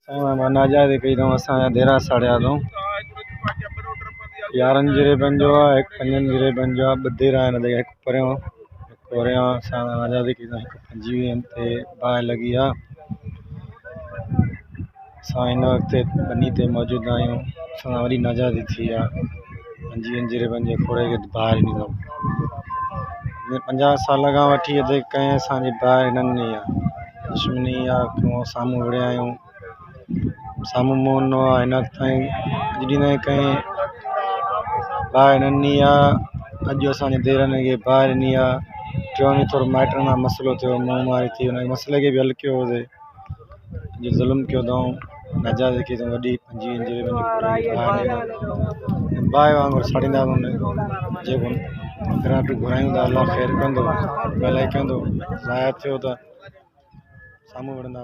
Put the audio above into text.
आज़ाद कई अथऊं असांजा देरा साड़िया अथऊं। यारहं जरेबनि जो आहे, हिकु 5 जरेबनि जो आहे, 2 देरा आहिनि हिकु परियां हिकु होरियां। असां आज़ादी कई अथऊं, हिकु 25 ते बाहि लॻी आहे। असां हिन वक़्तु बनी ते मौजूदु आहियूं। असां वरी आज़ादी थी आहे। 25 जरेबनि जे खोड़े खे बाहि ॾिनी अथऊं। 50 साल खां वठी कंहिं असांजी बाहि न ॾिनी आहे। दुश्मनी आहे, साम्हूं विड़िया आहियूं, साम्हूं मुंहुं ॾिनो आहे। हिन वक़्तु ताईं अॼु ॾींहं ताईं कंहिं बाहि न ॾिनी आहे। अॼु असांजे देरनि खे बाहि ॾिनी आहे। टियों ॾींहुं थोरो माइटनि खां मसइलो थियो, मुंहुं मारी थी, हुन मसइले खे बि हल कयो हुजे। अॼु ज़ुल्म कयो अथऊं, आज़ादी कई अथऊं वॾी 25 जरेबनि जी बाहि वांगुरु सड़ींदा कोन जेको ग्राहक घुरायूं था। अलाह ख़ैरु कंदो, भलाई कंदो। ज़ाहिर थियो त साम्हूं विढ़ंदा।